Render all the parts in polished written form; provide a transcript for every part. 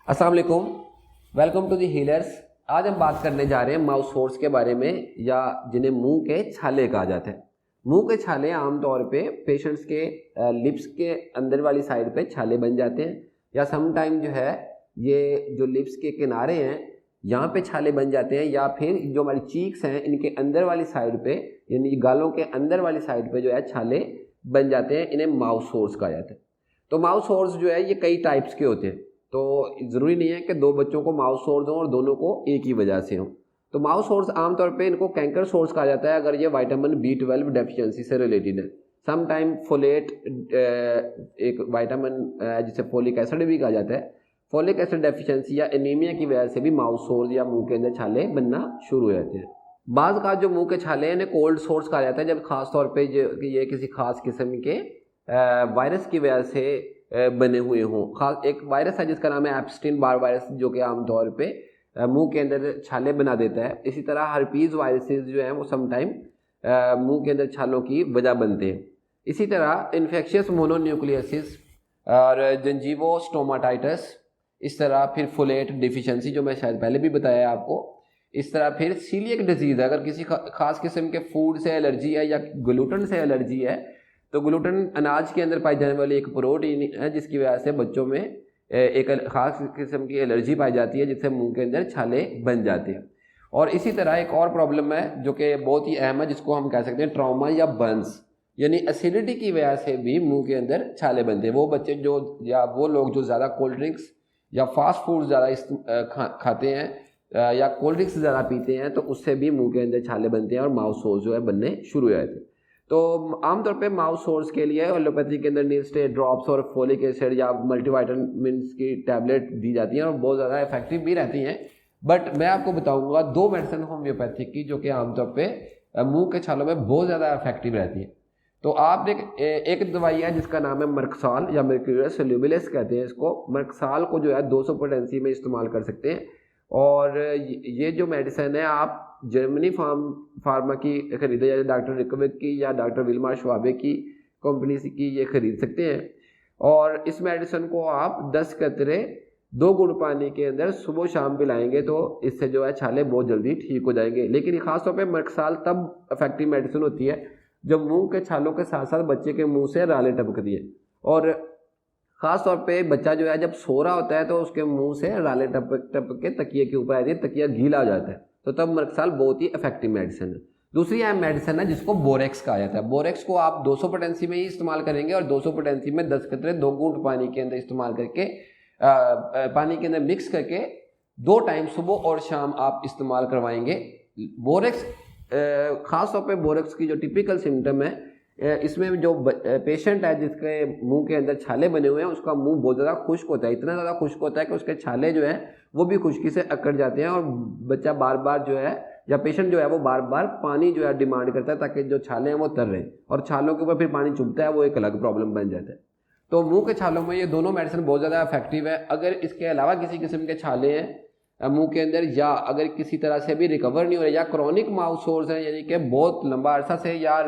अस्सलाम वालेकुम, welcome to the healers. आज हम बात करने जा रहे हैं माउथ सोर्स के बारे में, या जिन्हें मुंह के छाले कहा जाता है। मुंह के छाले आमतौर पे पेशेंट्स के लिप्स के अंदर वाली साइड पे छाले बन जाते हैं, या सम टाइम जो है ये जो लिप्स के किनारे हैं यहाँ पे छाले बन जाते हैं, या फिर जो हमारी चीक्स हैं इनके अंदर वाली साइड पे, यानी गालों के अंदर वाली साइड पे जो है छाले बन जाते हैं। इन्हें माउथ सोर्स कहा जाता है। तो माउथ सोर्स जो है ये कई टाइप्स के होते हैं, तो ज़रूरी नहीं है कि दो बच्चों को माउथ सोर्स हो और दोनों को एक ही वजह से हो। तो माउथ सोर्स आमतौर पे इनको कैंकर सोर्स कहा जाता है अगर ये विटामिन B12 डेफिशिएंसी से रिलेटेड है। सम टाइम फोलेट एक विटामिन जिसे फोलिक एसिड भी कहा जाता है, फोलिक एसिड डेफिशिएंसी या एनीमिया की वजह से भी माउथ सोर्स या मुंह के अंदर छाले बनना शुरू हो जाते हैं। बाज़ का जो मुंह के छाले हैं इन्हें कोल्ड सोर्स कहा जाता है, जब खास तौर पे ये किसी खास किस्म के वायरस की वजह से बने हुए हों। खास एक वायरस है जिसका नाम है एप्स्टीन बार वायरस, जो कि आमतौर पे मुंह के अंदर छाले बना देता है। इसी तरह हर्पीज़ वायरसेस जो हैं वो समटाइम मुंह के अंदर छालों की वजह बनते हैं। इसी तरह इन्फेक्शियस मोनोन्यूक्लियोसिस और जिंजीवोस्टोमाटाइटिस, इस तरह फिर फोलेट डिफिशिएंसी जो मैं शायद पहले भी बताया आपको। इस तरह फिर सीलिएक डिजीज़ है, अगर किसी खास किस्म के फूड से एलर्जी है या ग्लूटेन से एलर्जी है, तो ग्लूटेन अनाज के अंदर पाई जाने वाली एक प्रोटीन है जिसकी वजह से बच्चों में एक खास किस्म की एलर्जी पाई जाती है, जिससे मुंह के अंदर छाले बन जाते हैं। और इसी तरह एक और प्रॉब्लम है जो कि बहुत ही अहम है, जिसको हम कह सकते हैं ट्रॉमा या बर्न्स, यानी एसिडिटी की वजह से भी मुंह के अंदर छाले बनते हैं। वो बच्चे जो या वो लोग जो ज़्यादा कोल्ड ड्रिंक्स या फास्ट फूड ज़्यादा खाते हैं या कोल्ड ड्रिंक्स ज़्यादा पीते हैं, तो उससे भी मुंह के अंदर छाले बनते हैं और माउथ सोर्स जो है बनने शुरू हो जाते हैं। तो आमतौर पे माउथ सोर्स के लिए एलोपैथी के अंदर नीस्टे ड्रॉप्स और फोलिक एसिड या मल्टीविटामिन्स की टैबलेट दी जाती हैं और बहुत ज़्यादा इफेक्टिव भी रहती हैं। बट मैं आपको बताऊंगा दो मेडिसिन होम्योपैथिक की जो कि आमतौर पे मुंह के छालों में बहुत ज़्यादा इफेक्टिव रहती हैं। तो आपने एक दवाई है जिसका नाम है मर्क्साल या मर्क्यूरियस सोल्यूबिलिस कहते हैं इसको। मर्क्साल को जो है 200 पोटेंसी में इस्तेमाल कर सकते हैं, और ये जो मेडिसिन है आप जर्मनी फार्मा की खरीदे, या डॉक्टर रिकविक की या डॉक्टर विल्मा श्वाबे की कंपनी की ये खरीद सकते हैं। और इस मेडिसिन को आप 10 कतरे 2 गुण पानी के अंदर सुबह शाम पिलाएंगे तो इससे जो है छाले बहुत जल्दी ठीक हो जाएंगे। लेकिन खासतौर पे मर्क्साल तब इफेक्टिव मेडिसिन होती है जब मुंह के छालों के साथ साथ बच्चे के मुंह से राले टपकती है, और ख़ास तौर पे बच्चा जो है जब सो रहा होता है तो उसके मुंह से राले टपक टपक के तकिए के ऊपर आती है, तकिया गीला हो जाता है, तो तब मर्क्साल बहुत ही इफेक्टिव मेडिसिन है। दूसरी मेडिसिन है जिसको बोरेक्स कहा जाता है। बोरेक्स को आप 200 पोटेंसी में ही इस्तेमाल करेंगे और 200 पोटेंसी में 10 कतरे 2 घूंट पानी के अंदर इस्तेमाल करके पानी के अंदर मिक्स करके 2 टाइम सुबह और शाम आप इस्तेमाल करवाएंगे। बोरेक्स ख़ास तौर पे बोरेक्स की जो टिपिकल सिम्टम है, इसमें जो पेशेंट है जिसके मुंह के अंदर छाले बने हुए हैं उसका मुंह बहुत ज़्यादा खुश्क होता है, इतना ज़्यादा खुश्क होता है कि उसके छाले जो हैं वो भी खुश्की से अकड़ जाते हैं, और बच्चा बार बार जो है या पेशेंट जो है वो बार बार पानी जो है डिमांड करता है ताकि जो छाले हैं वो तर रहे, और छालों के ऊपर फिर पानी चुभता है, वो एक अलग प्रॉब्लम बन जाता है। तो मुँह के छालों में ये दोनों मेडिसिन बहुत ज़्यादा इफेक्टिव है। अगर इसके अलावा किसी किस्म के छाले हैं मुंह के अंदर, या अगर किसी तरह से भी रिकवर नहीं हो रहे, या क्रॉनिक माउथ सोर्स हैं यानी कि बहुत लंबा अरसा से या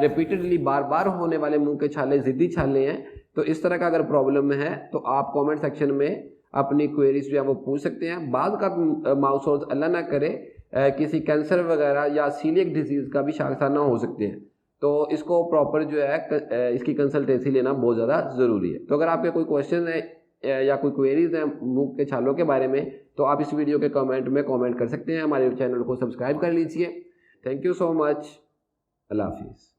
रिपीटेडली बार बार होने वाले मुंह के छाले ज़िद्दी छाले हैं, तो इस तरह का अगर प्रॉब्लम है तो आप कमेंट सेक्शन में अपनी क्वेरीज जो है वो पूछ सकते हैं। बाद का माउथ सोर्स अल्लाह ना करे किसी कैंसर वगैरह या सीलिएक डिजीज़ का भी शाखाना हो सकते हैं, तो इसको प्रॉपर जो है इसकी कंसल्टेंसी लेना बहुत ज़्यादा ज़रूरी है। तो अगर आपके कोई क्वेश्चन है या कोई क्वेरीज हैं मुंह के छालों के बारे में, तो आप इस वीडियो के कमेंट में कमेंट कर सकते हैं। हमारे चैनल को सब्सक्राइब कर लीजिए। Thank you so much. अल्लाह हाफिज़।